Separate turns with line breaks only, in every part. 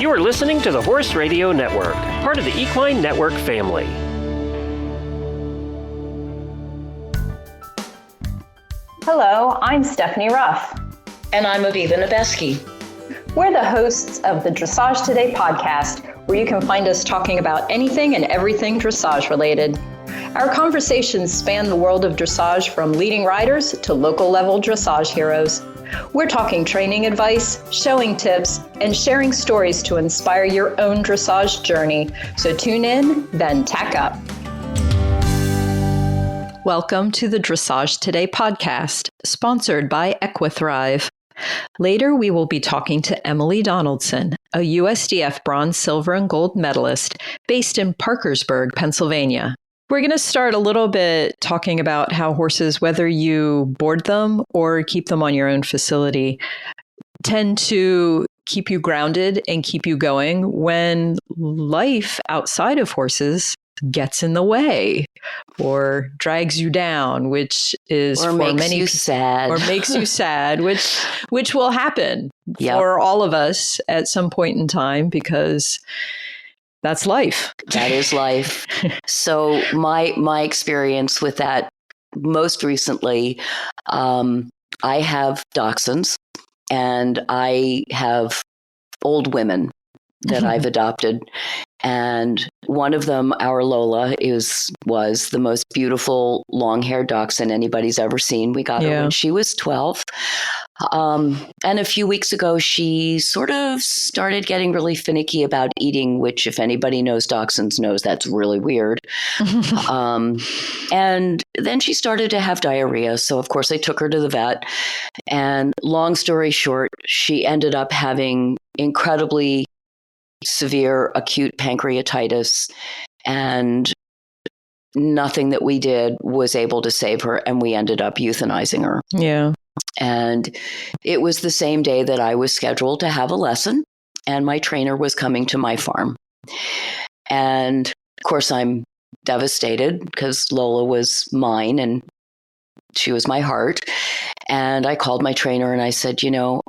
You are listening to the Horse Radio Network, part of the Equine Network family.
Hello, I'm Stephanie Ruff.
And I'm Aviva Nebeski.
We're the hosts of the Dressage Today podcast, where you can find us talking about anything and everything dressage related. Our conversations span the world of dressage, from leading riders to local level dressage heroes. We're talking training advice, showing tips, and sharing stories to inspire your own dressage journey. So tune in, then tack up. Welcome to the Dressage Today podcast, sponsored by EquiThrive. Later, we will be talking to Emily Donaldson, a USDF Bronze, Silver, and Gold medalist based in Parkersburg, Pennsylvania. We're going to start a little bit talking about how horses, whether you board them or keep them on your own facility, tend to keep you grounded and keep you going when life outside of horses gets in the way or drags you down, which is
or
for
makes
many
you sad,
or makes you sad, which will happen for all of us at some point in time, because that's life.
That is life. So my experience with that most recently, I have dachshunds and I have old women that I've adopted. And one of them, our Lola, was the most beautiful long-haired dachshund anybody's ever seen. We got her when she was 12. And a few weeks ago, she sort of started getting really finicky about eating, which, if anybody knows dachshunds, knows that's really weird. And then she started to have diarrhea. So, of course, I took her to the vet. And long story short, she ended up having incredibly severe acute pancreatitis, and nothing that we did was able to save her, and we ended up euthanizing her.
Yeah.
And it was the same day that I was scheduled to have a lesson, and my trainer was coming to my farm. And of course, I'm devastated because Lola was mine and she was my heart. And I called my trainer and I said,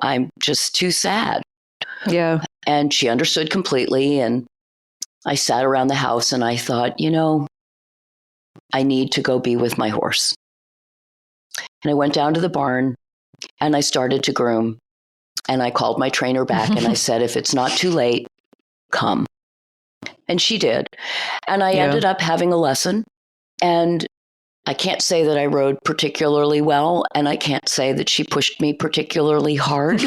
I'm just too sad.
Yeah.
And she understood completely. And I sat around the house and I thought, I need to go be with my horse. And I went down to the barn and I started to groom. And I called my trainer back and I said, if it's not too late, come. And she did. And I ended up having a lesson. And I can't say that I rode particularly well, and I can't say that she pushed me particularly hard.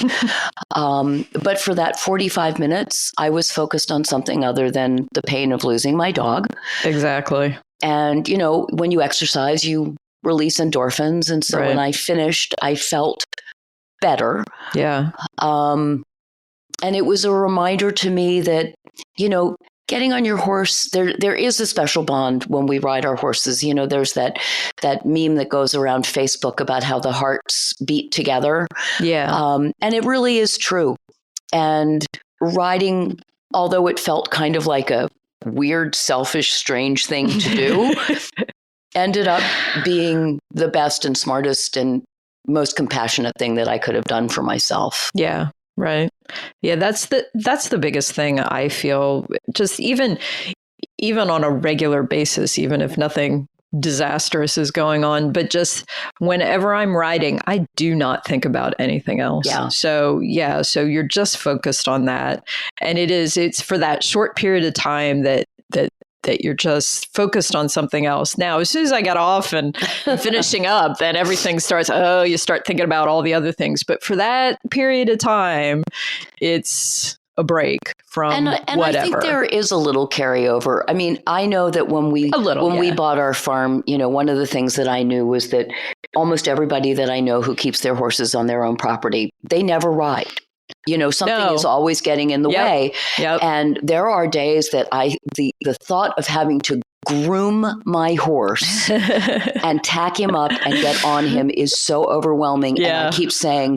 But for that 45 minutes, I was focused on something other than the pain of losing my dog.
Exactly.
And, when you exercise, you release endorphins. And so when I finished, I felt better.
Yeah.
And it was a reminder to me that, getting on your horse, there is a special bond when we ride our horses. There's that meme that goes around Facebook about how the hearts beat together.
Yeah.
And it really is true. And riding, although it felt kind of like a weird, selfish, strange thing to do, ended up being the best and smartest and most compassionate thing that I could have done for myself.
Yeah. Right. Yeah, that's the biggest thing I feel, just even on a regular basis, even if nothing disastrous is going on, but just whenever I'm riding, I do not think about anything else.
Yeah.
So you're just focused on that. And it's for that short period of time that you're just focused on something else. Now, as soon as I got off and finishing up, then everything starts, you start thinking about all the other things. But for that period of time, it's a break from
and
whatever.
I think there is a little carryover. I mean, I know that when we bought our farm, one of the things that I knew was that almost everybody that I know who keeps their horses on their own property, they never ride. Something is always getting in the way.
Yep.
And there are days that the thought of having to groom my horse and tack him up and get on him is so overwhelming.
Yeah.
And I keep saying,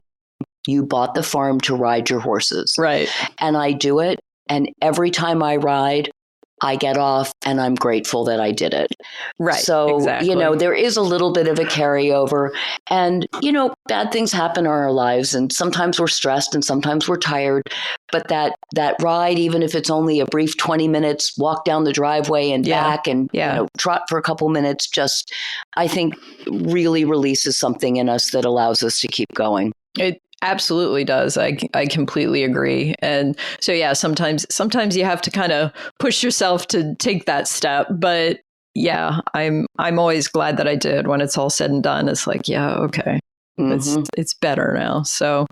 you bought the farm to ride your horses.
Right.
And I do it. And every time I ride, I get off and I'm grateful that I did it.
Right.
So,
exactly.
there is a little bit of a carryover, and, bad things happen in our lives, and sometimes we're stressed and sometimes we're tired. But that ride, even if it's only a brief 20 minutes, walk down the driveway and back and, trot for a couple minutes, just, I think, really releases something in us that allows us to keep going.
It absolutely does. I completely agree. And so, yeah, sometimes you have to kind of push yourself to take that step. But yeah, I'm always glad that I did. When it's all said and done, it's like, yeah, okay. It's better now. So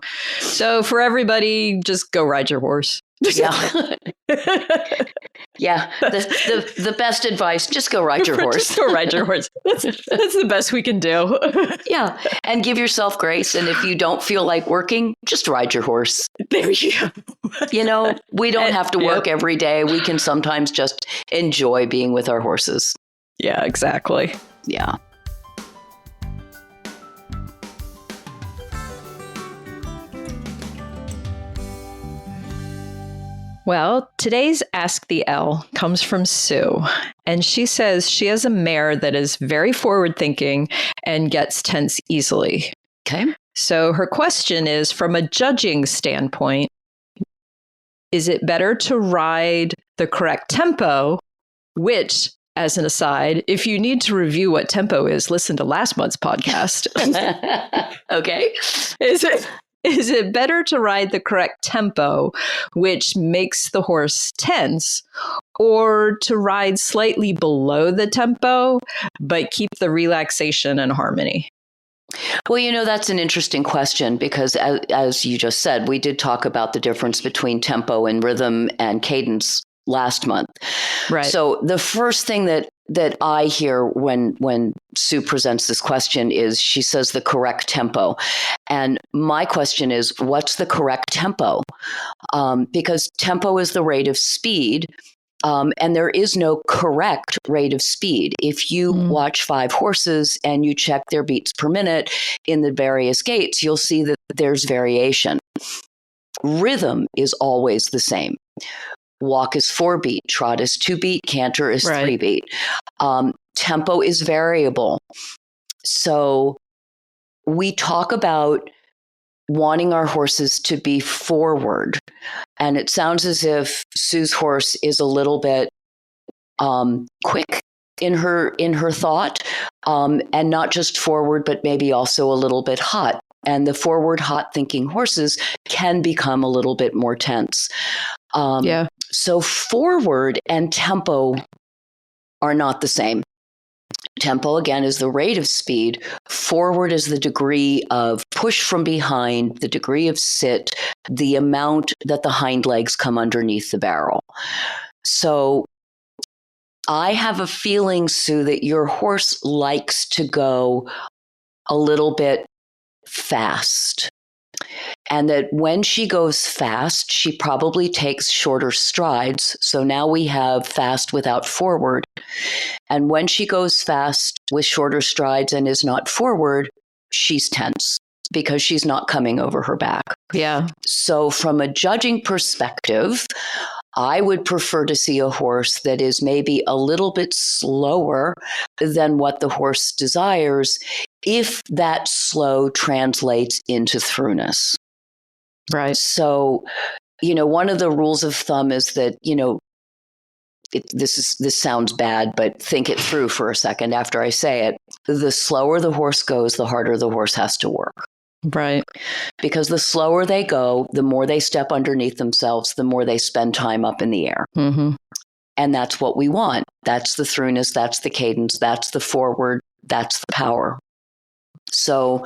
for everybody, just go ride your horse.
Yeah. Yeah. The best advice, just go ride your horse.
Just go ride your horse. That's the best we can do.
Yeah. And give yourself grace. And if you don't feel like working, just ride your horse.
There you go.
We don't have to work every day. We can sometimes just enjoy being with our horses.
Yeah, exactly.
Yeah.
Well, today's Ask the L comes from Sue, and she says she has a mare that is very forward-thinking and gets tense easily.
Okay.
So her question is, from a judging standpoint, is it better to ride the correct tempo, which, as an aside, if you need to review what tempo is, listen to last month's podcast.
Okay.
Is it better to ride the correct tempo, which makes the horse tense, or to ride slightly below the tempo, but keep the relaxation and harmony?
Well, that's an interesting question because as you just said, we did talk about the difference between tempo and rhythm and cadence last month.
Right.
So the first thing that I hear when Sue presents this question is she says the correct tempo. And my question is, what's the correct tempo? Because tempo is the rate of speed. And there is no correct rate of speed. If you watch 5 horses and you check their beats per minute in the various gaits, you'll see that there's variation. Rhythm is always the same. Walk is 4 beat, trot is 2 beat, canter is 3 beat. Tempo is variable. So we talk about wanting our horses to be forward. And it sounds as if Sue's horse is a little bit quick in her thought, and not just forward, but maybe also a little bit hot. And the forward, hot thinking horses can become a little bit more tense. So forward and tempo are not the same. Tempo, again, is the rate of speed. Forward is the degree of push from behind, the degree of sit, the amount that the hind legs come underneath the barrel. So I have a feeling, Sue, that your horse likes to go a little bit fast. And that when she goes fast, she probably takes shorter strides. So now we have fast without forward. And when she goes fast with shorter strides and is not forward, she's tense because she's not coming over her back.
Yeah.
So from a judging perspective, I would prefer to see a horse that is maybe a little bit slower than what the horse desires, if that slow translates into throughness.
Right.
So, one of the rules of thumb is that, this sounds bad, but think it through for a second after I say it. The slower the horse goes, the harder the horse has to work.
Right.
Because the slower they go, the more they step underneath themselves, the more they spend time up in the air.
Mm-hmm.
And that's what we want. That's the throughness, that's the cadence, that's the forward, that's the power. So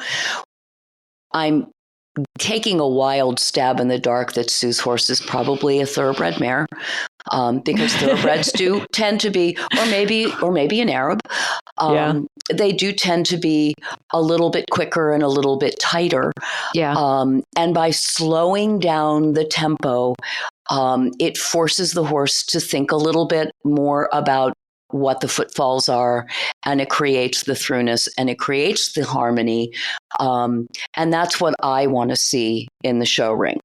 I'm taking a wild stab in the dark that Sue's horse is probably a thoroughbred mare, because thoroughbreds do tend to be, or maybe an Arab. They do tend to be a little bit quicker and a little bit tighter.
Yeah.
And by slowing down the tempo, it forces the horse to think a little bit more about what the footfalls are, and it creates the throughness and it creates the harmony. And that's what I want to see in the show ring.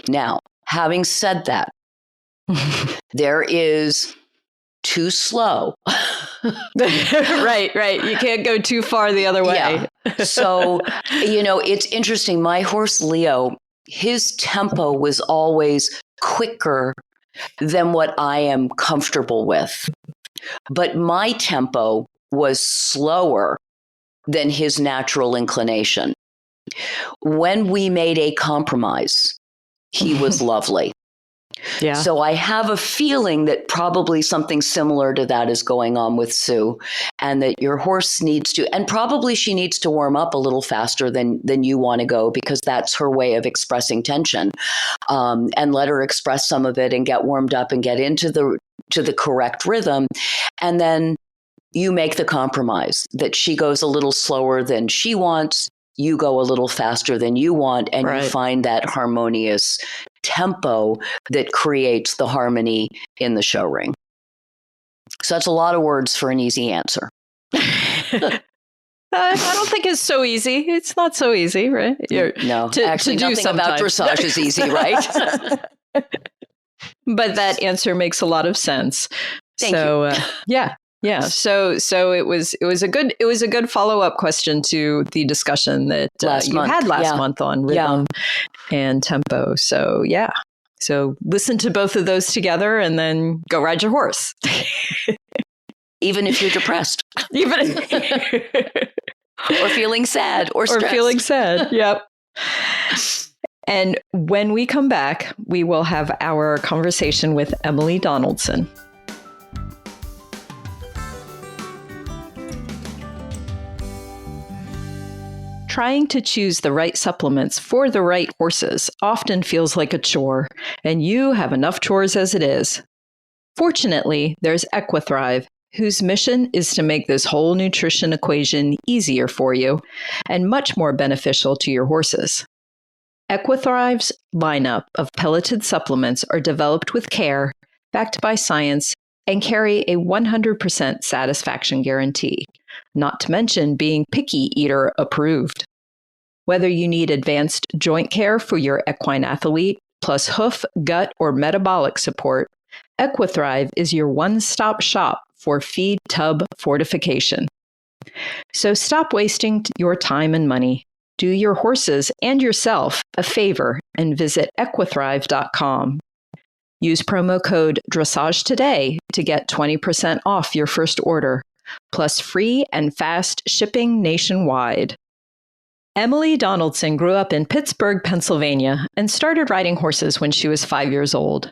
Now, having said that, there is too slow.
Right. You can't go too far the other way.
Yeah. So, it's interesting. My horse, Leo, his tempo was always quicker than what I am comfortable with. But my tempo was slower than his natural inclination. When we made a compromise, he was lovely.
Yeah.
So I have a feeling that probably something similar to that is going on with Sue, and that your horse needs to, and probably she needs to warm up a little faster than you want to go, because that's her way of expressing tension, and let her express some of it and get warmed up and get into the correct rhythm. And then you make the compromise that she goes a little slower than she wants. You go a little faster than you want, and you find that harmonious tempo that creates the harmony in the show ring. So that's a lot of words for an easy answer.
I don't think it's so easy. It's not so easy, right?
No, actually, nothing about dressage is easy, right?
But that answer makes a lot of sense.
Thank you.
Yeah. So it was a good follow-up question to the discussion that you had last month on rhythm and tempo. So yeah. So listen to both of those together and then go ride your horse.
Even if you're depressed. Or feeling sad or stressed.
Or feeling sad. Yep. And when we come back, we will have our conversation with Emily Donaldson. Trying to choose the right supplements for the right horses often feels like a chore, and you have enough chores as it is. Fortunately, there's EquiThrive, whose mission is to make this whole nutrition equation easier for you and much more beneficial to your horses. EquiThrive's lineup of pelleted supplements are developed with care, backed by science, and carry a 100% satisfaction guarantee, not to mention being picky eater approved. Whether you need advanced joint care for your equine athlete, plus hoof, gut, or metabolic support, EquiThrive is your one-stop shop for feed tub fortification. So stop wasting your time and money. Do your horses and yourself a favor and visit equithrive.com. Use promo code Dressage today to get 20% off your first order, plus free and fast shipping nationwide. Emily Donaldson grew up in Pittsburgh, Pennsylvania, and started riding horses when she was 5 years old.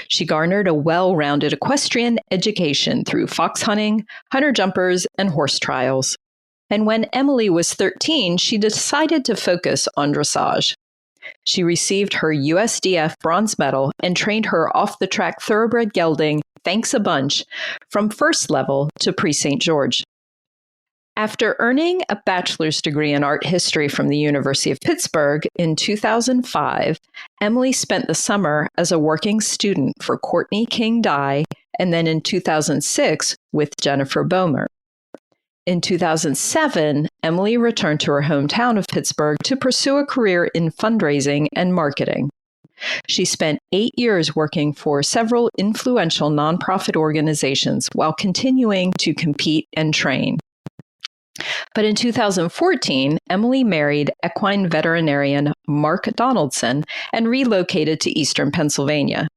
She garnered a well-rounded equestrian education through fox hunting, hunter jumpers, and horse trials. And when Emily was 13, she decided to focus on dressage. She received her USDF Bronze Medal and trained her off-the-track Thoroughbred gelding, Thanks a Bunch, from first level to Prix St. After earning a Bachelor's Degree in Art History from the University of Pittsburgh in 2005, Emily spent the summer as a working student for Courtney King Dye, and then in 2006 with Jennifer Baumert. In 2007, Emily returned to her hometown of Pittsburgh to pursue a career in fundraising and marketing. She spent 8 years working for several influential nonprofit organizations while continuing to compete and train. But in 2014, Emily married equine veterinarian Mark Donaldson and relocated to eastern Pennsylvania.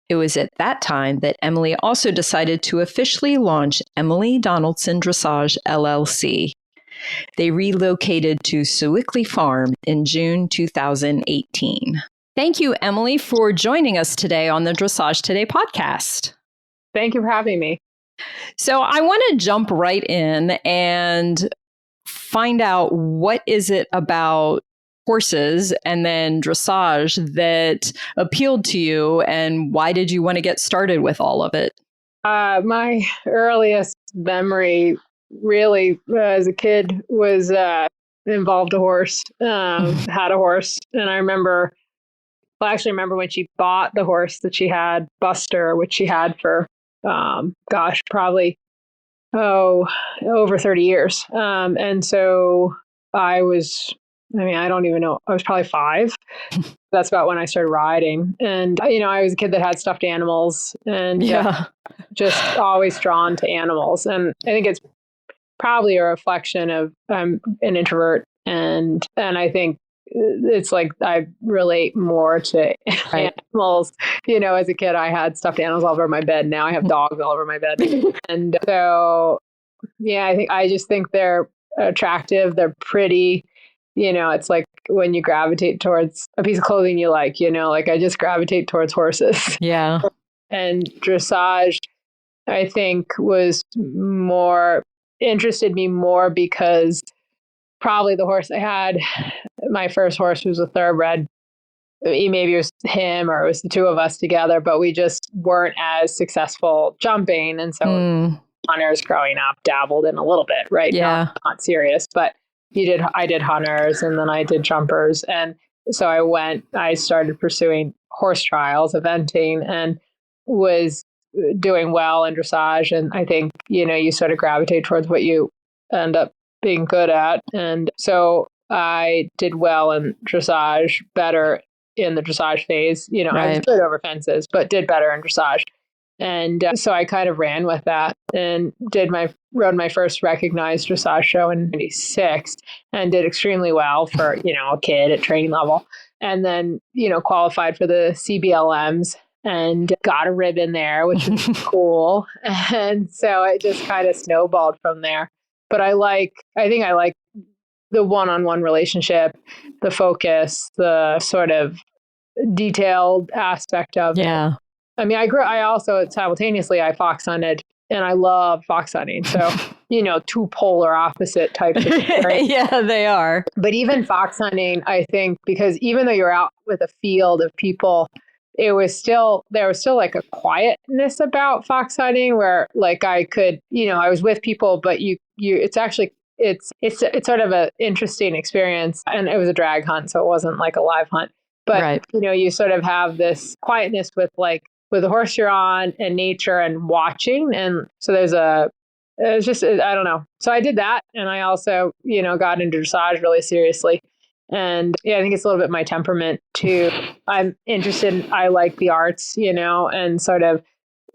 It was at that time that Emily also decided to officially launch Emily Donaldson Dressage LLC. They relocated to Sewickley Farm in June 2018. Thank you, Emily, for joining us today on the Dressage Today podcast.
Thank you for having me.
So I want to jump right in and find out what is it about horses and then dressage that appealed to you, and why did you want to get started with all of it?
My earliest memory really as a kid was involved a horse, had a horse. And I remember when she bought the horse that she had, Buster, which she had for, probably, over 30 years. And so I was I mean, I don't even know. I was probably 5. That's about when I started riding. And, I was a kid that had stuffed animals and just always drawn to animals. And I think it's probably a reflection of I'm an introvert. And I think it's like I relate more to animals. As a kid, I had stuffed animals all over my bed. Now I have dogs all over my bed. And so, I just think they're attractive. They're pretty. It's like when you gravitate towards a piece of clothing you like, like I just gravitate towards horses.
Yeah. And
dressage, I think, interested me more because probably the horse I had, my first horse was a thoroughbred. Maybe it was him or it was the two of us together, but we just weren't as successful jumping. And so hunters growing up dabbled in a little bit, right?
Yeah.
Not serious, but I did hunters and then I did jumpers. And so I started pursuing horse trials, eventing, and was doing well in dressage. And I think, you sort of gravitate towards what you end up being good at. And so I did well in dressage, better in the dressage phase. I was good over fences, but did better in dressage. And so I kind of ran with that and rode my first recognized dressage show in 96 and did extremely well for, a kid at training level. And then, qualified for the CBLMs and got a ribbon there, which was cool. And so it just kind of snowballed from there. But I think I like the one-on-one relationship, the focus, the sort of detailed aspect of it. I mean, I also simultaneously, I fox hunted and I love fox hunting. So, two polar opposite types of experience.
Yeah, they are.
But even fox hunting, I think, because even though you're out with a field of people, there was still like a quietness about fox hunting where like I could, I was with people, but it's sort of an interesting experience. And it was a drag hunt, so it wasn't like a live hunt. But, you sort of have this quietness with the horse you're on and nature and watching. And so I don't know. So I did that. And I also, got into dressage really seriously. And I think it's a little bit my temperament too. I'm interested. I like the arts, and sort of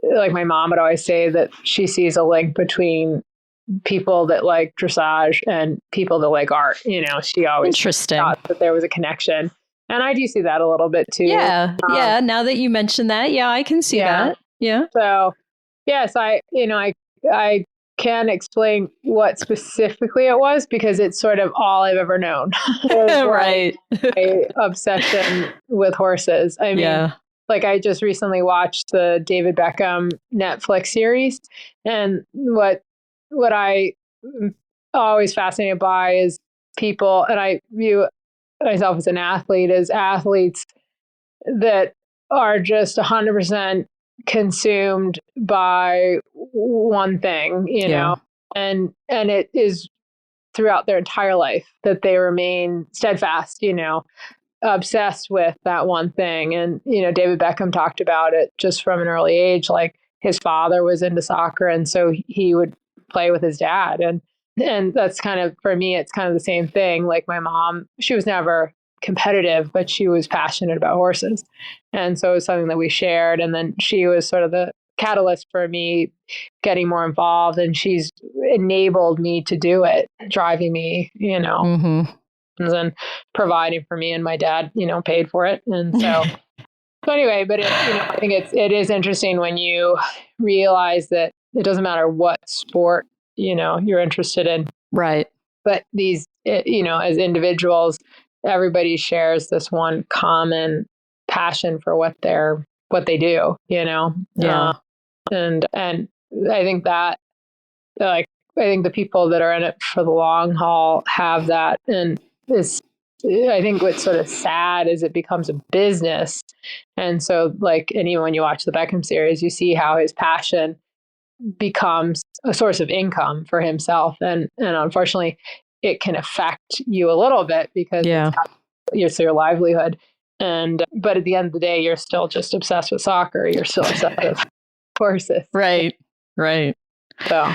like my mom would always say that she sees a link between people that like dressage and people that like art. She always thought that there was a connection. And I do see that a little bit too.
Yeah. Now that you mention that, I can see that. Yeah.
So, yes, I can explain what specifically it was because it's sort of all I've ever known.
Right.
My obsession with horses. I mean, like I just recently watched the David Beckham Netflix series, and what I always fascinated by is people, and I view myself as an athlete, as athletes that are just 100% consumed by one thing, and it is throughout their entire life that they remain steadfast, obsessed with that one thing. And, David Beckham talked about it just from an early age, like his father was into soccer. And so he would play with his dad. And that's kind of, for me, it's kind of the same thing. Like my mom, she was never competitive, but she was passionate about horses. And so it was something that we shared. And then she was sort of the catalyst for me getting more involved. And she's enabled me to do it, driving me, and then providing for me, and my dad, paid for it. And so, anyway, but I think it is interesting when you realize that it doesn't matter what sport you're interested in.
Right.
But these, as individuals, everybody shares this one common passion for what they do,
Yeah.
And I think that, I think the people that are in it for the long haul have that. And I think what's sort of sad is it becomes a business. And so anyone, when you watch the Beckham series, you see how his passion becomes a source of income for himself. And unfortunately, it can affect you a little bit because it's your livelihood. But at the end of the day, you're still just obsessed with soccer. You're still obsessed with horses.
Right.
So,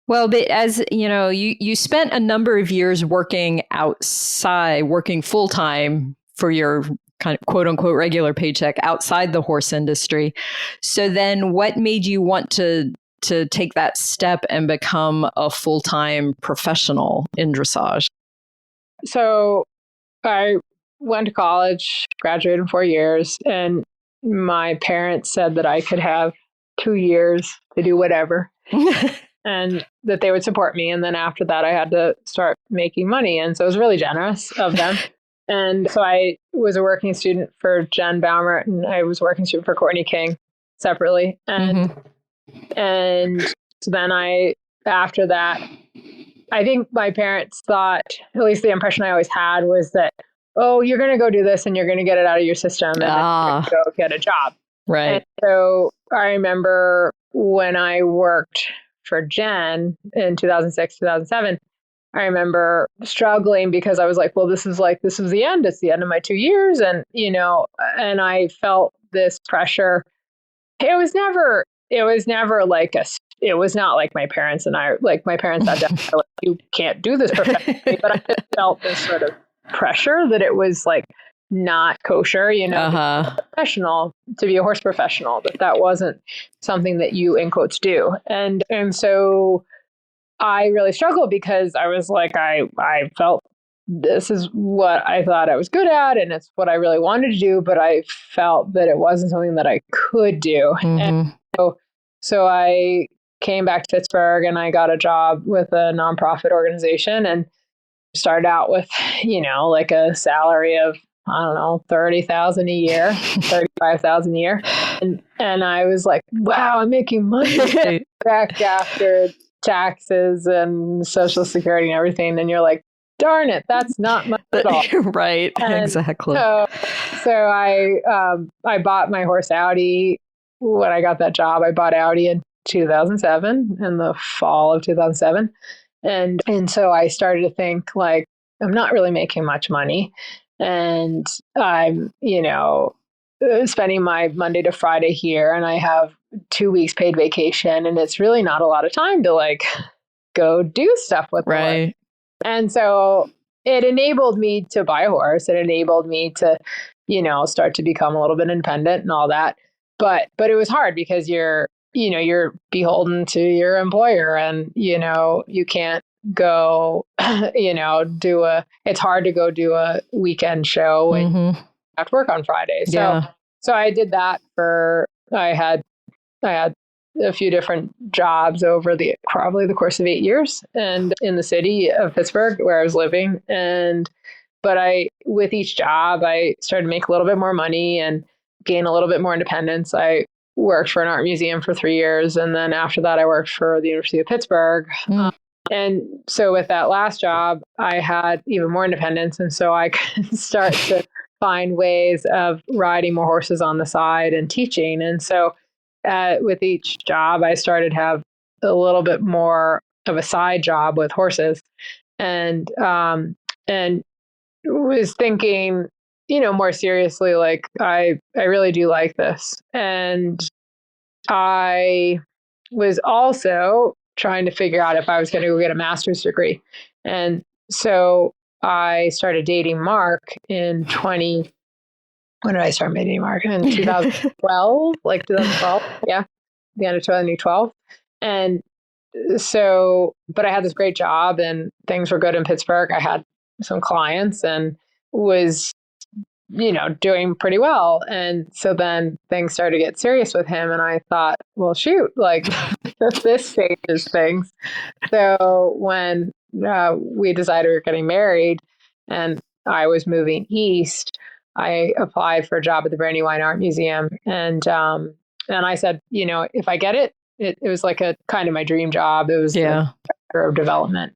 Well, but as you know, you spent a number of years working outside, working full time for your kind of quote unquote regular paycheck outside the horse industry. So then what made you want to take that step and become a full time professional in dressage?
So I went to college, graduated in 4 years, and my parents said that I could have 2 years to do whatever. And that they would support me. And then after that, I had to start making money. And so it was really generous of them. And so I was a working student for Jen Baumert, and I was a working student for Courtney King separately. And and so then after that, I think my parents thought, at least the impression I always had was that, oh, you're going to go do this and you're going to get it out of your system and then you're going to go get a job.
Right.
And so I remember when I worked for Jen in 2006, 2007, I remember struggling because I was like, well, this is the end. It's the end of my 2 years. And, and I felt this pressure. It was never like it was not like my parents and I, like my parents sat down and were like, you can't do this professionally. But I just felt this sort of pressure that it was like not kosher, to be a professional, to be a horse professional, that wasn't something that you in quotes do. And so I really struggled because I was like, I felt this is what I thought I was good at and it's what I really wanted to do, but I felt that it wasn't something that I could do. And so I came back to Pittsburgh and I got a job with a nonprofit organization and started out with, like a salary of, I don't know, $30,000 a year, $35,000 a year. And I was like, wow, I'm making money back after taxes and Social Security and everything. And you're like, darn it, that's not much at all.
Right, and exactly.
So I bought my horse Audi when I got that job. I bought Audi in 2007, in the fall of 2007. And so I started to think like, I'm not really making much money. And I'm, spending my Monday to Friday here and I have 2 weeks paid vacation and it's really not a lot of time to like go do stuff with
right.
Horse. And so it enabled me to buy a horse. It enabled me to, start to become a little bit independent and all that. But it was hard because you're beholden to your employer and, you can't go, it's hard to go do a weekend show and have to work on Friday. So I did that I had a few different jobs over probably the course of 8 years and in the city of Pittsburgh where I was living. But with each job, I started to make a little bit more money and gain a little bit more independence. I worked for an art museum for 3 years. And then after that, I worked for the University of Pittsburgh. And so with that last job, I had even more independence. And so I could start to find ways of riding more horses on the side and teaching. And so with each job, I started to have a little bit more of a side job with horses and was thinking, more seriously, like I really do like this. And I was also trying to figure out if I was going to go get a master's degree. And so I started dating Mark when did I start dating Mark? In 2012, like 2012. Yeah. The end of 2012. And so, but I had this great job and things were good in Pittsburgh. I had some clients and was, doing pretty well. And so then things started to get serious with him. And I thought, well, shoot, like this changes things. So when we decided we were getting married and I was moving east, I applied for a job at the Brand New Wine Art Museum. And I said, if I get it, it was like a kind of my dream job. It was the director of development.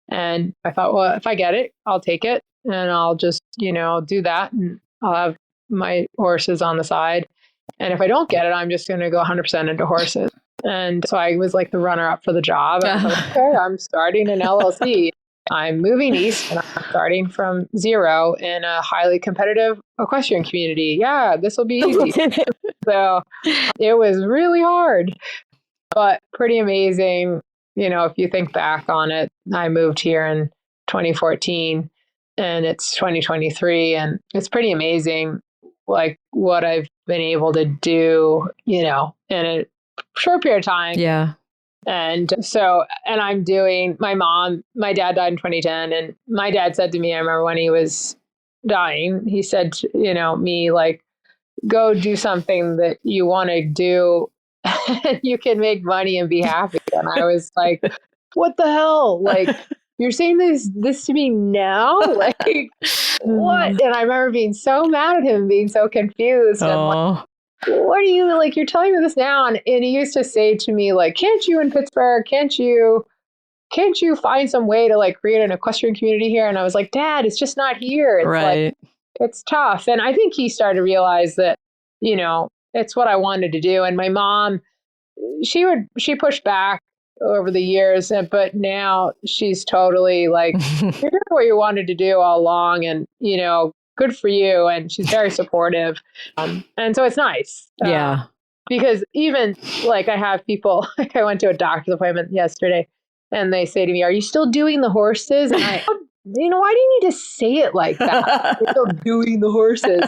And I thought, well, if I get it, I'll take it and I'll just, do that. And I'll have my horses on the side. And if I don't get it, I'm just going to go 100% into horses. And so I was like the runner up for the job. I was like, okay, I'm starting an LLC. I'm moving east and I'm starting from zero in a highly competitive equestrian community. Yeah, this will be easy. So it was really hard, but pretty amazing. if you think back on it, I moved here in 2014 and it's 2023, and it's pretty amazing, like what I've been able to do, in a short period of time.
Yeah.
And I'm doing, my dad died in 2010. And my dad said to me, I remember when he was dying, he said, me, like, go do something that you want to do and you can make money and be happy. And I was like, what the hell? Like, you're saying this to me now? Like, what? And I remember being so mad at him, being so confused. And like, what are you, like, you're telling me this now? And he used to say to me, like, can't you in Pittsburgh, can't you find some way to like create an equestrian community here? And I was like, Dad, it's just not here. It's
right.
like, it's tough. And I think he started to realize that, it's what I wanted to do. And my mom, she pushed back over the years, but now she's totally like, you're doing what you wanted to do all along, and good for you. And she's very supportive, and so it's nice.
Yeah,
because even like I have people, like I went to a doctor's appointment yesterday, and they say to me, "Are you still doing the horses?" And I, why do you need to say it like that? You're still doing the horses.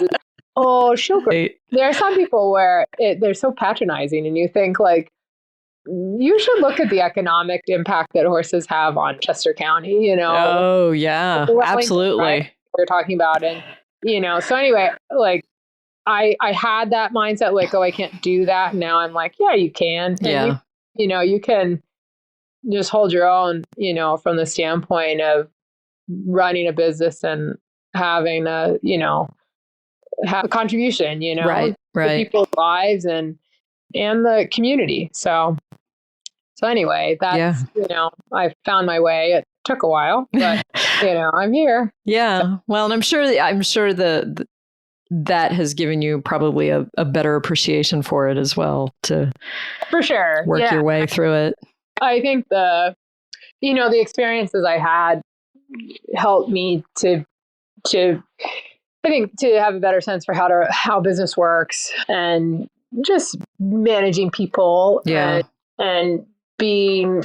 Oh, sugar. There are some people where they're so patronizing, and you think like, you should look at the economic impact that horses have on Chester County,
Oh, yeah, absolutely.
Right? We're talking about. And, so anyway, like I had that mindset, like, oh, I can't do that. Now I'm like, yeah, you can. And you can just hold your own, from the standpoint of running a business and having have a contribution,
right.
to people's lives and the community. So anyway, that's, I found my way. It took a while, but, I'm here.
Yeah. So. Well, and I'm sure that has given you probably a better appreciation for it as well, to
for sure
work your way through it.
I think the experiences I had helped me to have a better sense for how business works, and just managing people, and being,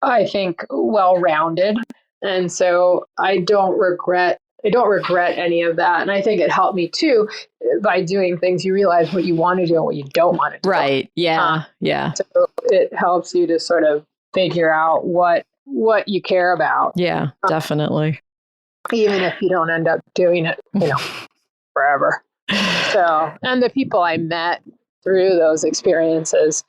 I think, well-rounded. And so I don't regret any of that. And I think it helped me too, by doing things, you realize what you want to do and what you don't want to do.
Right. Yeah.
So it helps you to sort of figure out what you care about.
Yeah, definitely.
Even if you don't end up doing it, forever. So, and the people I met through those experiences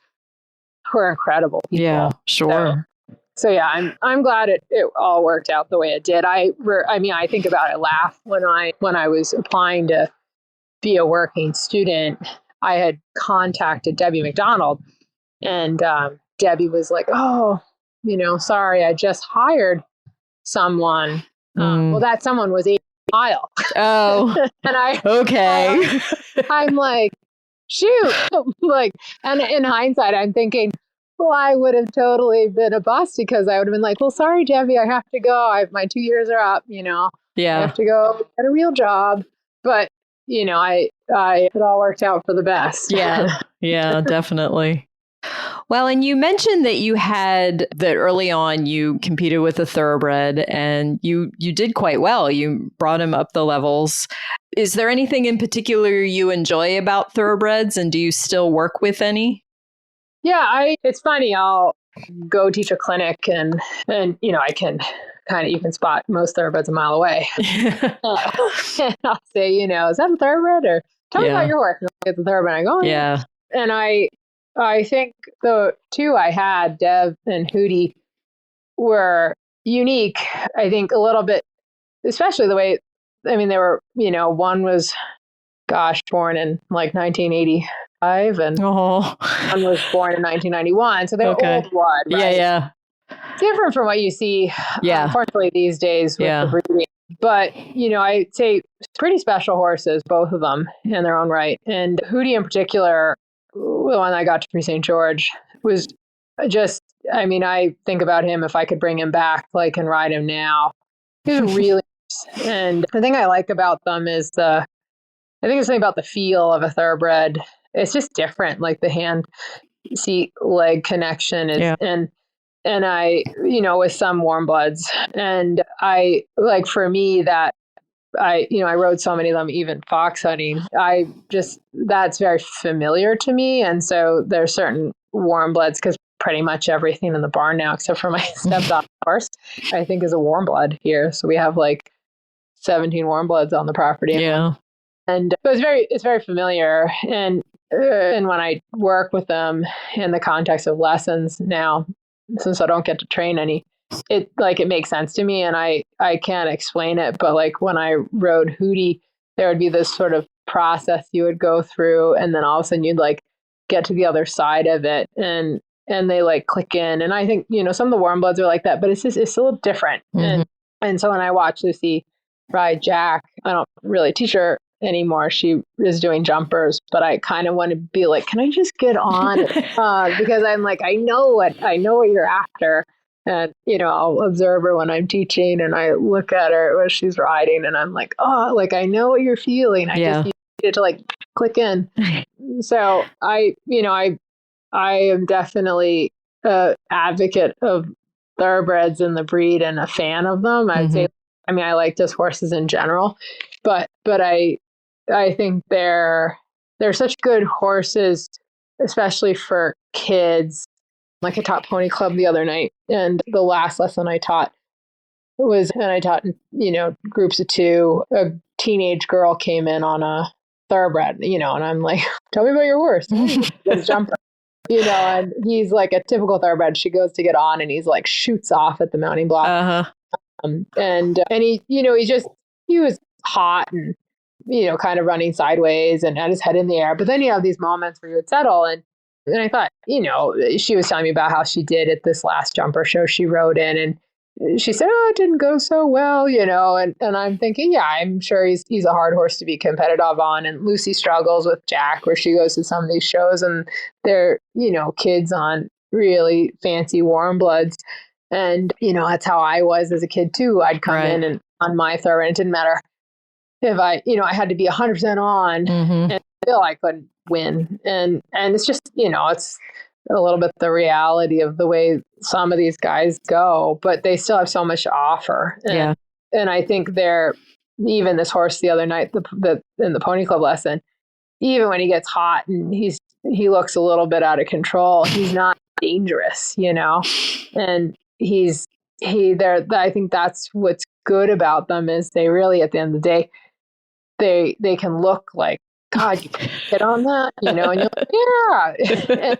were incredible people.
Yeah, sure.
So yeah, I'm glad it all worked out the way it did. I think about it, laugh when I was applying to be a working student, I had contacted Debbie McDonald, and Debbie was like, "Oh, sorry, I just hired someone." Well, that someone was 8 mile.
Oh,
and
okay.
I'm like, shoot, like, and in hindsight, I'm thinking, well, I would have totally been a bust, because I would have been like, well, sorry, Debbie, I have to go. My 2 years are up,
Yeah.
I have to go get a real job. But, it all worked out for the best.
Yeah. Yeah, definitely. Well, and you mentioned that early on you competed with a thoroughbred, and you did quite well. You brought him up the levels. Is there anything in particular you enjoy about thoroughbreds, and do you still work with any?
Yeah, it's funny. I'll go teach a clinic, and I can you can spot most thoroughbreds a mile away. And I'll say, is that a thoroughbred? Or tell me about your horse. And I'll get the thoroughbred. I go,
yeah.
And I think the two I had, Dev and Hootie, were unique. I think a little bit, especially the way, they were, one was, born in like 1985, and one was born in 1991. So they were old blood, right?
Yeah.
Different from what you see, unfortunately, these days with the breeding. But, I'd say pretty special horses, both of them in their own right. And Hootie in particular, the one I got to Prix St. George, was just, I think about him, if I could bring him back, and ride him now. He's really nice. And the thing I like about them is I think it's something about the feel of a thoroughbred. It's just different, like the hand, seat, leg connection is, and I, with some warm bloods, and I like, for me, that I rode so many of them, even fox hunting. That's very familiar to me. And so there's certain warm bloods, because pretty much everything in the barn now, except for my stepdaughter horse, I think is a warm blood here. So we have like 17 warm bloods on the property.
Yeah.
And so it's very familiar. And when I work with them in the context of lessons now, since I don't get to train any, it makes sense to me, and I can't explain it. But like when I rode Hootie, there would be this sort of process you would go through, and then all of a sudden you'd like get to the other side of it, and they like click in. And I think, some of the warm bloods are like that, but it's a little different.
Mm-hmm.
And so when I watch Lucy ride Jack, I don't really teach her anymore. She is doing jumpers, but I kind of want to be like, can I just get on? Because I'm like, I know what you're after. And, I'll observe her when I'm teaching, and I look at her when she's riding, and I'm like, oh, like, I know what you're feeling. I just need to like click in. So I am definitely an advocate of thoroughbreds in the breed and a fan of them. I'd say, I like just horses in general, but I think they're such good horses, especially for kids. Like I taught Pony Club the other night, and the last lesson I taught in, groups of 2. A teenage girl came in on a thoroughbred, and I'm like, tell me about your horse. This jumper, and he's like a typical thoroughbred. She goes to get on, and he's like shoots off at the mounting block. And he, he was hot and, kind of running sideways and had his head in the air. But then you have these moments where he would settle. And I thought, she was telling me about how she did at this last jumper show she rode in. And she said, oh, it didn't go so well, and I'm thinking, yeah, I'm sure he's a hard horse to be competitive on. And Lucy struggles with Jack, where she goes to some of these shows and they're, kids on really fancy warm bloods. And, that's how I was as a kid too. I'd come in and on my thoroughbred, it didn't matter if I had to be 100% on, and still I couldn't win. And it's just, it's a little bit the reality of the way some of these guys go, but they still have so much to offer. And I think even this horse the other night, in the Pony Club lesson, even when he gets hot and he looks a little bit out of control, he's not dangerous, and I think that's what's good about them, is they really, at the end of the day, they can look like, God, you get on that, and you're like, yeah. And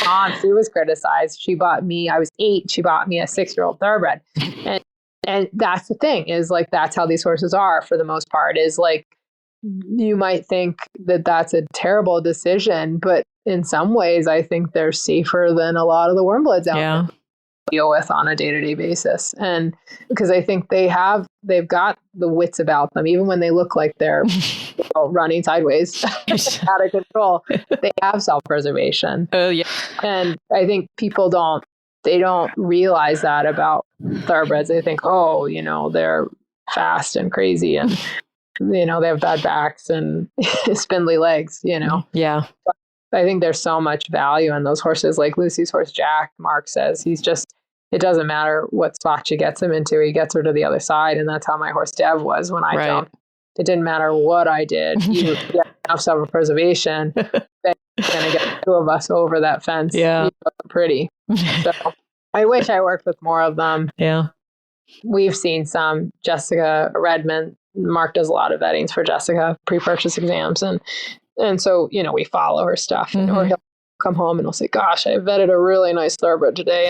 Mom, she was criticized. I was 8. She bought me a 6-year-old thoroughbred. And that's the thing, is like, that's how these horses are for the most part, is like, you might think that that's a terrible decision, but in some ways, I think they're safer than a lot of the warm bloods out there deal with on a day-to-day basis. And because I think they've got the wits about them, even when they look like they're running sideways out of control, they have self-preservation. Oh yeah. And I think people don't realize that about thoroughbreds. They think, they're fast and crazy, and they have bad backs and spindly legs, Yeah. But I think there's so much value in those horses. Like Lucy's horse, Jack, Mark says, it doesn't matter what spot she gets him into, he gets her to the other side. And that's how my horse Dev was when I jumped. It didn't matter what I did. You get enough self-preservation that you're going to get 2 of us over that fence. Yeah. Pretty. So I wish I worked with more of them. Yeah. We've seen some. Jessica Redmond, Mark does a lot of vettings for Jessica, pre-purchase exams. And so, we follow her stuff, or he'll come home and he'll say, gosh, I vetted a really nice thoroughbred today.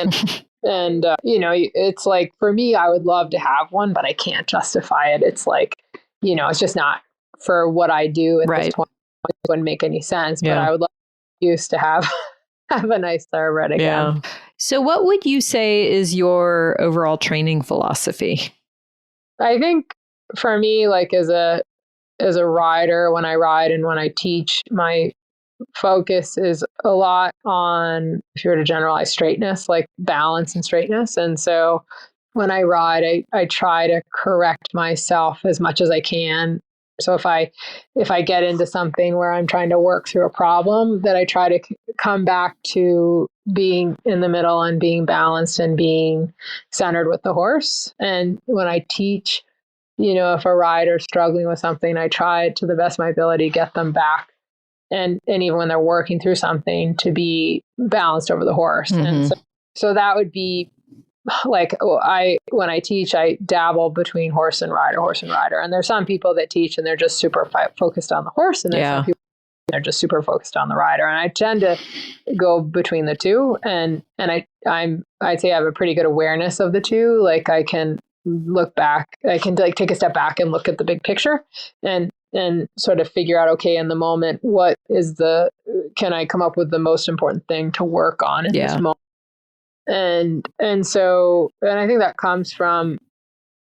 And it's like, for me, I would love to have one, but I can't justify it. It's like, it's just not for what I do at this point. It wouldn't make any sense, but I would love to have a nice thoroughbred again. Yeah.
So what would you say is your overall training philosophy?
I think for me, like as a rider, when I ride and when I teach, my focus is a lot on, if you were to generalize, straightness, like balance and straightness. And so when I ride, I try to correct myself as much as I can So if I get into something where I'm trying to work through a problem, that I try to come back to being in the middle and being balanced and being centered with the horse. And when I teach, if a rider's struggling with something, I try to the best of my ability to get them back. And even when they're working through something, to be balanced over the horse. Mm-hmm. And so that would be like, when I teach, I dabble between horse and rider. And there's some people that teach and they're just super focused on the horse. And there's some people that are just super focused on the rider. And I tend to go between the two. And I'd say I have a pretty good awareness of the two. Like I can look back, I can like take a step back and look at the big picture and sort of figure out, okay, in the moment, can I come up with the most important thing to work on in this moment? And I think that comes from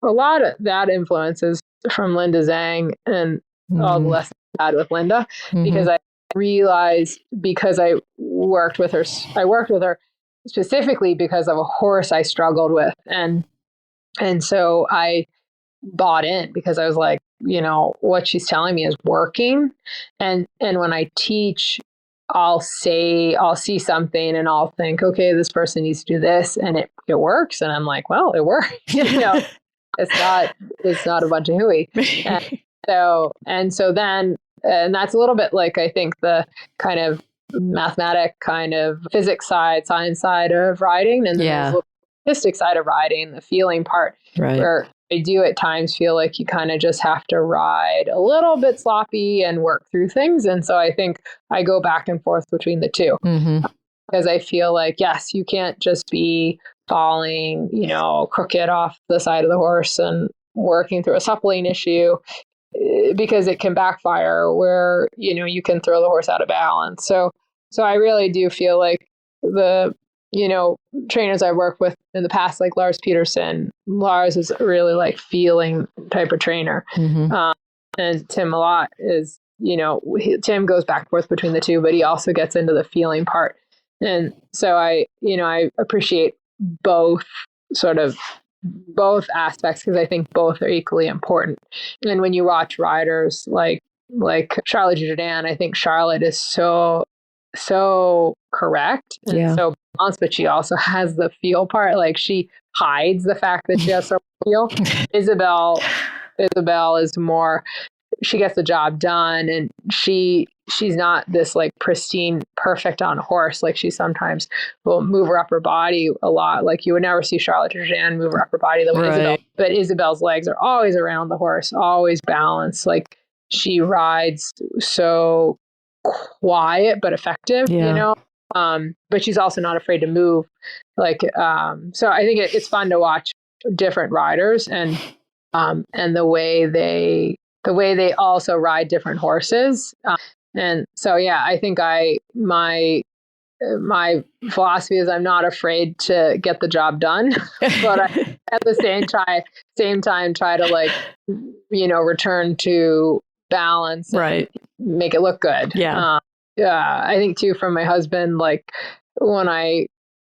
a lot of that influences from Linda Zhang and all the lessons I had with Linda, because I realized, because I worked with her specifically because of a horse I struggled with. And so I bought in because I was like, what she's telling me is working. And when I teach, I'll see something and I'll think, okay, this person needs to do this, and it works. And I'm like, well, it works. It's not a bunch of hooey. And that's a little bit like, I think, the kind of mathematic kind of physics side, science side of riding, and then there's the artistic side of riding, the feeling part, where I do at times feel like you kind of just have to ride a little bit sloppy and work through things. And so I think I go back and forth between the two, because I feel like, yes, you can't just be falling, crooked off the side of the horse and working through a suppling issue, because it can backfire where, you can throw the horse out of balance. So I really do feel like the trainers I worked with in the past, like Lars Peterson. Lars is really like feeling type of trainer. And Tim a lot is, Tim goes back and forth between the two, but he also gets into the feeling part. And so I appreciate both aspects, because I think both are equally important. And when you watch riders like Charlotte Jourdain, I think Charlotte is so correct and so balanced, but she also has the feel part. Like, she hides the fact that she has so feel. Isabel is more, she gets the job done, and she's not this like pristine, perfect on a horse. Like, she sometimes will move her upper body a lot. Like, you would never see Charlotte Jourdain move her upper body the way Isabel. But Isabel's legs are always around the horse, always balanced. Like, she rides so quiet but effective, but she's also not afraid to move. Like, so I think it's fun to watch different riders and the way they also ride different horses. And so, I think my philosophy is I'm not afraid to get the job done, but I, at the same time, try to like, return to balance, and make it look good. I think too, from my husband, like when I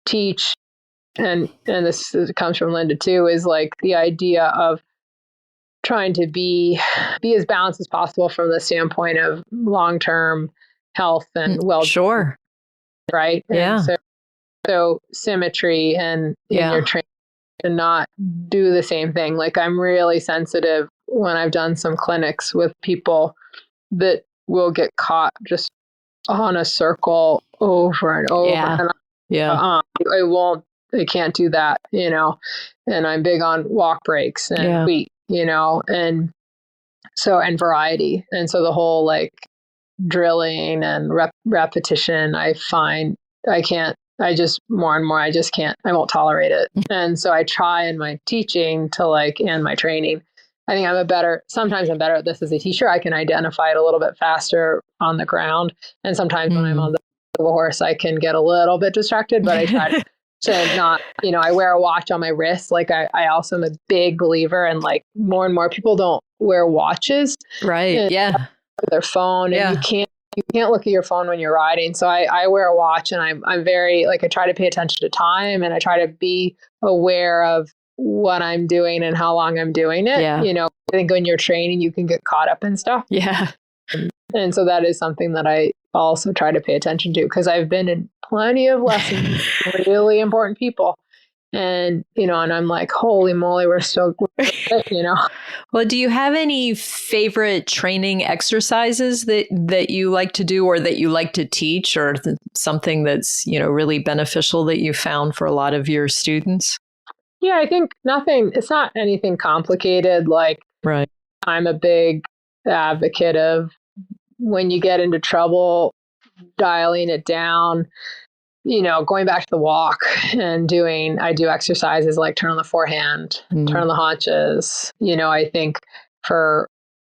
teach, and this comes from Linda too, is like the idea of trying to be as balanced as possible from the standpoint of long-term health and well-being.
Sure.
Right.
Yeah.
And so symmetry and in your training, to not do the same thing. Like, I'm really sensitive when I've done some clinics with people that will get caught just on a circle over and over. And I can't do that, and I'm big on walk breaks and wheat, and variety. And so the whole like drilling and repetition, I find more and more, I just can't, I won't tolerate it. And so I try in my teaching and my training, I think sometimes I'm better at this as a teacher. I can identify it a little bit faster on the ground. And sometimes when I'm on the back of a horse, I can get a little bit distracted, but I try to not, I wear a watch on my wrist. Like, I also am a big believer, and like more and more people don't wear watches.
Right.
Their phone, and you can't look at your phone when you're riding. So I wear a watch, and I'm very, like, I try to pay attention to time, and I try to be aware of what I'm doing and how long I'm doing it, think when you're training, you can get caught up in stuff.
Yeah.
And so that is something that I also try to pay attention to, because I've been in plenty of lessons with really important people. And, and I'm like, holy moly, we're so good,
Well, do you have any favorite training exercises that you like to do or that you like to teach, or something that's, really beneficial that you found for a lot of your students?
Yeah, I think it's not anything complicated. Like,
right.
I'm a big advocate of, when you get into trouble, dialing it down, going back to the walk and I do exercises like turn on the forehand, turn on the haunches. I think for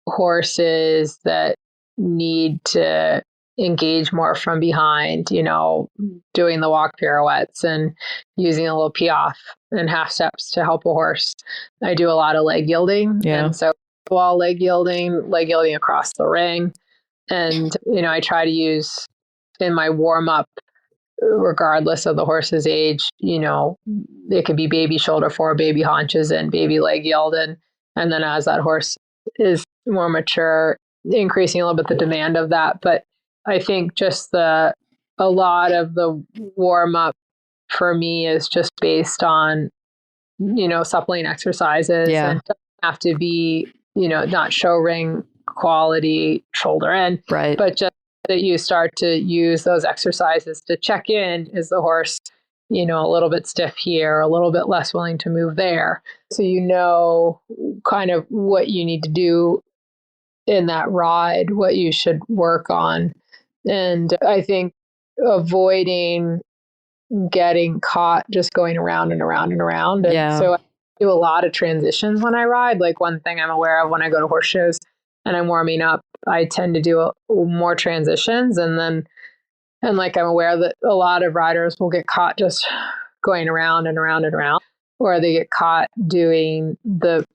horses that need to engage more from behind, doing the walk pirouettes and using a little piaffe and half steps to help a horse. I do a lot of leg yielding.
Yeah.
And so wall leg yielding across the ring. And, I try to use in my warm up, regardless of the horse's age, it could be baby shoulder fore, baby haunches, and baby leg yield. And then as that horse is more mature, increasing a little bit the demand of that. But I think just a lot of the warm up for me is just based on, suppling exercises.
Yeah.
And it doesn't have to be, not show ring quality shoulder in,
right.
but just that you start to use those exercises to check in. Is the horse, a little bit stiff here, a little bit less willing to move there? So kind of what you need to do in that ride, what you should work on. And I think avoiding getting caught just going around and around and around. And so I do a lot of transitions when I ride. Like, one thing I'm aware of when I go to horse shows and I'm warming up, I tend to do more transitions. And like, I'm aware that a lot of riders will get caught just going around and around and around, or they get caught doing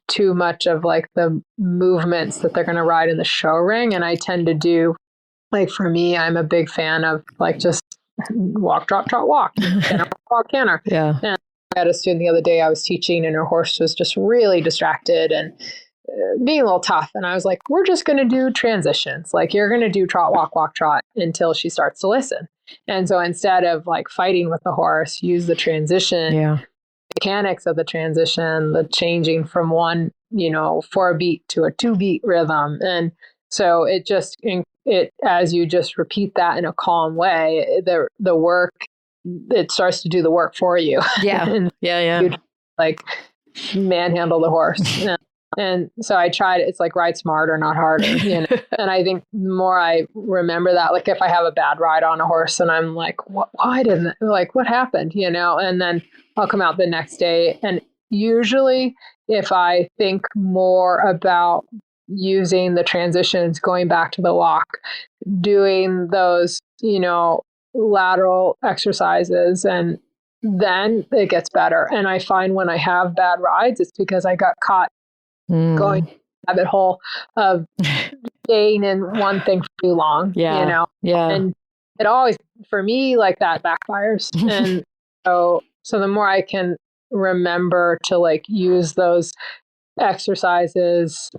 too much of like the movements that they're going to ride in the show ring. And I tend to do, like, for me, I'm a big fan of like just walk, trot, trot, walk, canter, walk, canter.
Yeah.
And I had a student the other day I was teaching, and her horse was just really distracted and being a little tough. And I was like, we're just going to do transitions. Like, you're going to do trot, walk, walk, trot until she starts to listen. And so instead of like fighting with the horse, use the transition mechanics of the transition, the changing from one, 4-beat to a 2-beat rhythm. And so as you just repeat that in a calm way, the work, it starts to do the work for you.
Yeah.
And you, like, manhandle the horse. And so I tried, it's like ride smarter, not harder, And I think the more I remember that, like, if I have a bad ride on a horse and I'm like, why didn't, like, what happened, and then I'll come out the next day. And usually if I think more about using the transitions, going back to the walk, doing those, lateral exercises, and then it gets better. And I find when I have bad rides, it's because I got caught going rabbit hole of staying in one thing for too long,
Yeah.
And it always, for me, like, that backfires. And so the more I can remember to like use those exercises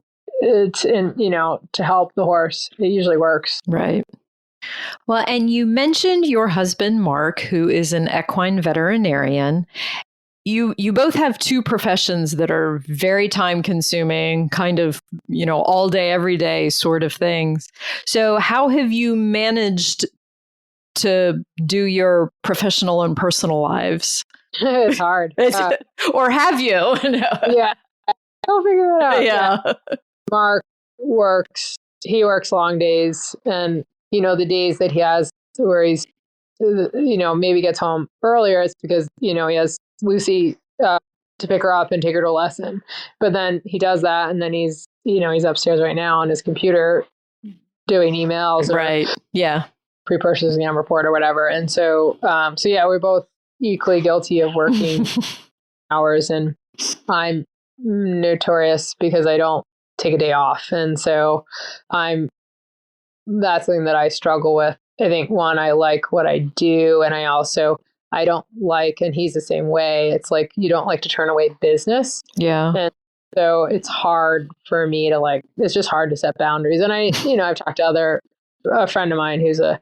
to help the horse, it usually works.
Right. Well, and you mentioned your husband, Mark, who is an equine veterinarian. You both have two professions that are very time consuming, kind of, all day, every day sort of things. So how have you managed to do your professional and personal lives?
It's hard.
Or have you? No.
Yeah. I'll figure it out.
Yeah.
Mark he works long days, and, the days that he has where he's, maybe gets home earlier, it's because, he has Lucy to pick her up and take her to a lesson. But then he does that, and then he's upstairs right now on his computer doing emails,
right? Yeah,
pre-purchase exam report or whatever. And so, we're both equally guilty of working hours, and I'm notorious because I don't take a day off, and so that's something that I struggle with. I think, one, I like what I do, and I don't like, and he's the same way. It's like, you don't like to turn away business.
Yeah.
And so it's hard for me to it's just hard to set boundaries. And I've talked to a friend of mine who's a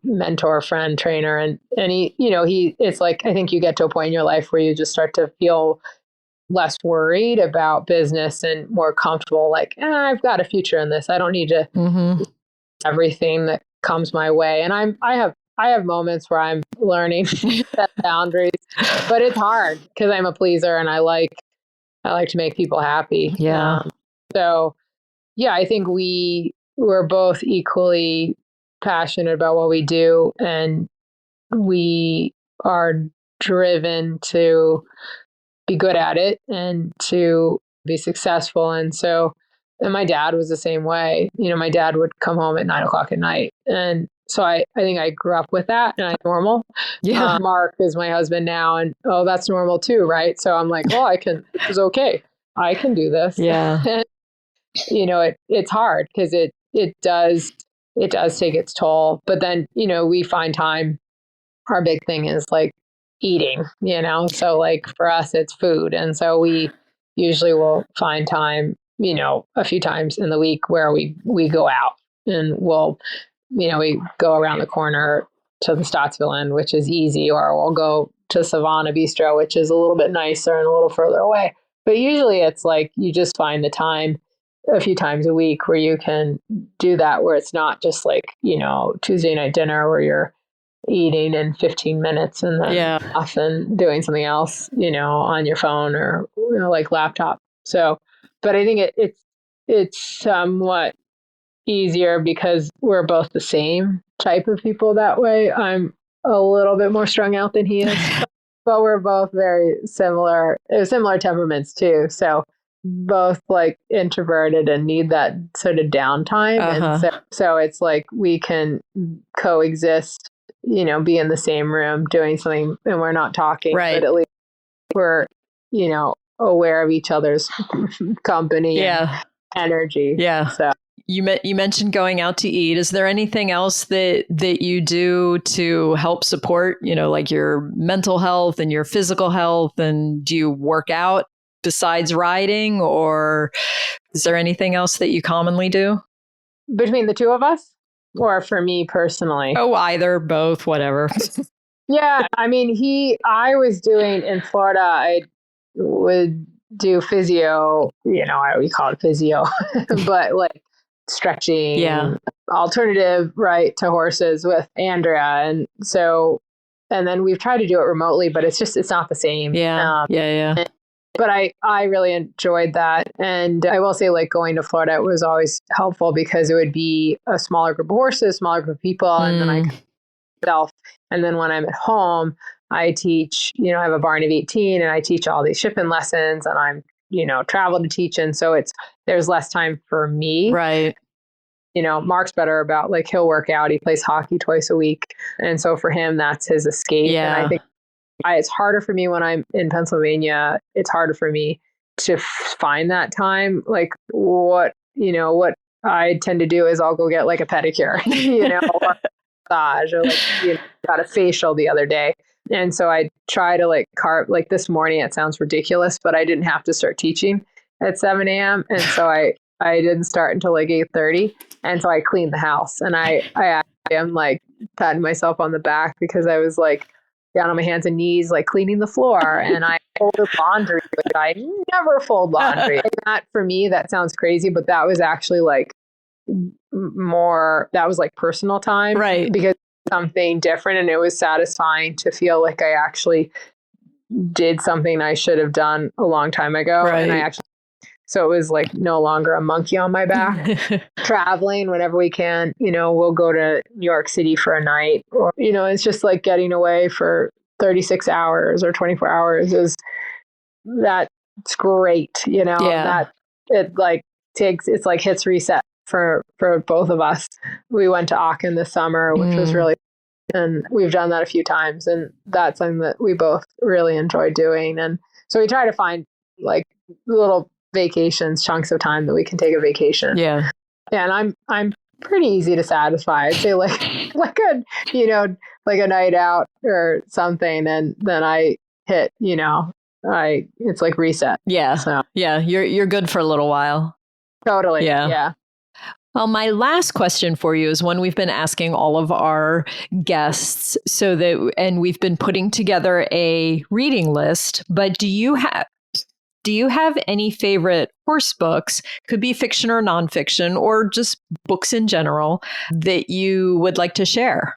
mentor, friend, trainer, and it's like, I think you get to a point in your life where you just start to feel less worried about business and more comfortable. Like, I've got a future in this. I don't need to everything that comes my way. And I have moments where I'm learning to set boundaries, but it's hard because I'm a pleaser and I like to make people happy.
Yeah.
So yeah, I think we're both equally passionate about what we do, and we are driven to be good at it and to be successful. And my dad was the same way. My dad would come home at 9:00 at night. And so I think I grew up with that, and I'm normal.
Yeah.
Mark is my husband now, and that's normal too, right? So I'm like, well, it's okay. I can do this.
Yeah.
And, it's hard because it does take its toll. But then, we find time. Our big thing is like eating, so like for us, it's food. And so we usually will find time, a few times in the week where we go out, and we go around the corner to the Stottsville Inn, which is easy, or we'll go to Savannah Bistro, which is a little bit nicer and a little further away. But usually it's like you just find the time a few times a week where you can do that, where it's not just like, Tuesday night dinner where you're eating in 15 minutes and then often doing something else, on your phone or like laptop. So, but I think it's somewhat easier because we're both the same type of people that way. I'm a little bit more strung out than he is, but we're both very similar temperaments too. So both like introverted and need that sort of downtime. And so it's like we can coexist, be in the same room doing something and we're not talking, right, but at least we're, aware of each other's company and energy.
Yeah.
So
you mentioned going out to eat. Is there anything else that you do to help support, like your mental health and your physical health? And do you work out besides riding, or is there anything else that you commonly do?
Between the two of us, or for me personally?
Oh, either, both, whatever.
Yeah. I mean, I was doing in Florida, I would do physio, we call it physio, but like stretching, alternative, right, to horses with Andrea. And then we've tried to do it remotely, but it's not the same. But I really enjoyed that. And I will say, like, going to Florida was always helpful because it would be a smaller group of horses, smaller group of people. And then I could myself. And then when I'm at home, I teach, I have a barn of 18 and I teach all these shipping lessons, and I'm, travel to teach. And so there's less time for me.
Right.
Mark's better about, like, he'll work out. He plays hockey twice a week. And so for him, that's his escape.
Yeah.
And I think it's harder for me when I'm in Pennsylvania. It's harder for me to find that time. Like what I tend to do is I'll go get like a pedicure, or massage, or like, got a facial the other day. And so I try to like carve, like this morning, it sounds ridiculous, but I didn't have to start teaching at 7 a.m. And so I didn't start until like 8:30. And so I cleaned the house, and I am like patting myself on the back because I was like down on my hands and knees, like cleaning the floor, and I folded laundry, which I never fold laundry. And that, for me, that sounds crazy, but that was actually like that was like personal time,
right?
Because something different, and it was satisfying to feel like I actually did something I should have done a long time ago.
Right.
And so it was like no longer a monkey on my back. Traveling whenever we can, we'll go to New York City for a night, or, it's just like getting away for 36 hours or 24 hours that's great, that it like it's like hits reset for both of us. We went to Aachen this summer, which was really, and we've done that a few times, and that's something that we both really enjoy doing. And so we try to find like little vacations, chunks of time that we can take a vacation.
Yeah.
And I'm pretty easy to satisfy. I'd say like a night out or something, and then I hit, it's like reset.
Yeah.
So
Yeah. You're good for a little while.
totally. Yeah.
Well, my last question for you is one we've been asking all of our guests and we've been putting together a reading list, but do you have any favorite horse books, could be fiction or nonfiction, or just books in general, that you would like to share?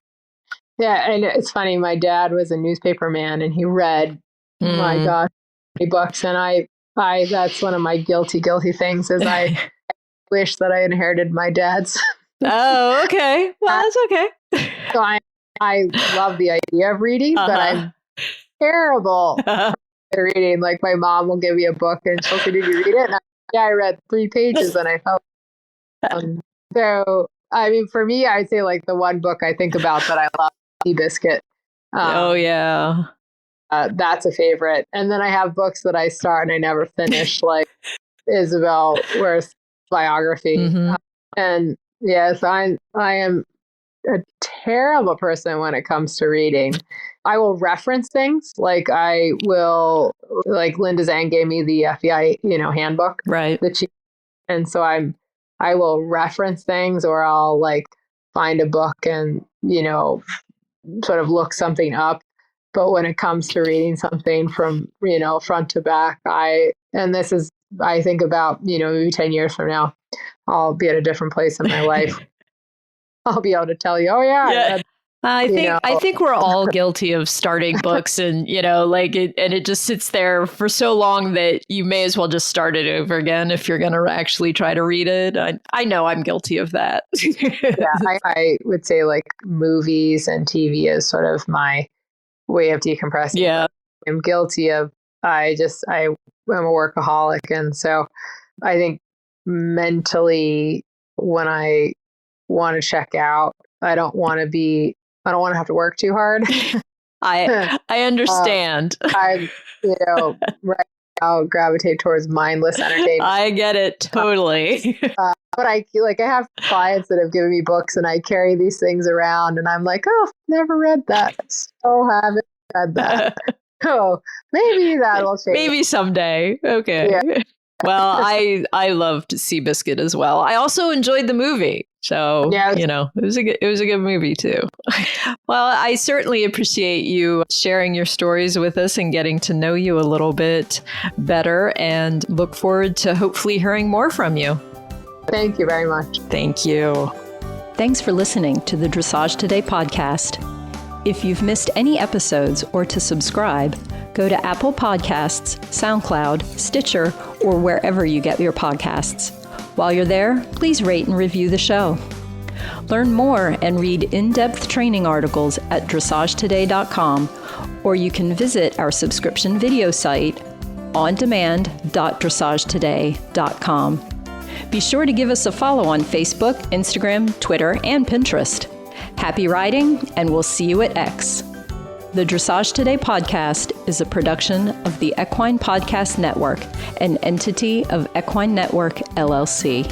Yeah. And it's funny. My dad was a newspaper man and he read, my gosh, many books. And I, that's one of my guilty things is I wish that I inherited my dad's.
Oh, okay. Well, that's okay.
So I love the idea of reading, but I'm terrible at reading. Like my mom will give me a book and she'll say, "Did you read it?" And I read 3 pages and I felt. So I mean, for me, I'd say like the one book I think about that I love, Seabiscuit.
Oh yeah,
that's a favorite. And then I have books that I start and I never finish, like Isabel Worth's biography.
Mm-hmm.
And yes, I am a terrible person when it comes to reading. I will reference things like Linda Zhang gave me the FBI, handbook.
Right.
And so I will reference things, or I'll like find a book and, sort of look something up. But when it comes to reading something from, front to back, I think about, maybe 10 years from now, I'll be at a different place in my life. I'll be able to tell you,
I think we're all guilty of starting books and, it just sits there for so long that you may as well just start it over again if you're going to actually try to read it. I know I'm guilty of that.
I would say like movies and TV is sort of my way of decompressing.
Yeah.
I'm guilty of, I'm a workaholic. And so I think mentally when I want to check out, I don't want to have to work too hard.
I understand.
I right now gravitate towards mindless entertainment.
I get it totally.
But I have clients that have given me books and I carry these things around and I'm like, oh, never read that. So haven't read that. Oh, maybe that'll change.
Maybe someday. Okay. Yeah. Well, I loved Seabiscuit as well. I also enjoyed the movie. So, it was a good movie too. Well, I certainly appreciate you sharing your stories with us and getting to know you a little bit better, and look forward to hopefully hearing more from you.
Thank you very much.
Thank you.
Thanks for listening to the Dressage Today podcast. If you've missed any episodes or to subscribe, go to Apple Podcasts, SoundCloud, Stitcher, or wherever you get your podcasts. While you're there, please rate and review the show. Learn more and read in-depth training articles at dressagetoday.com, or you can visit our subscription video site, ondemand.dressagetoday.com. Be sure to give us a follow on Facebook, Instagram, Twitter, and Pinterest. Happy riding, and we'll see you at X. The Dressage Today podcast is a production of the Equine Podcast Network, an entity of Equine Network, LLC.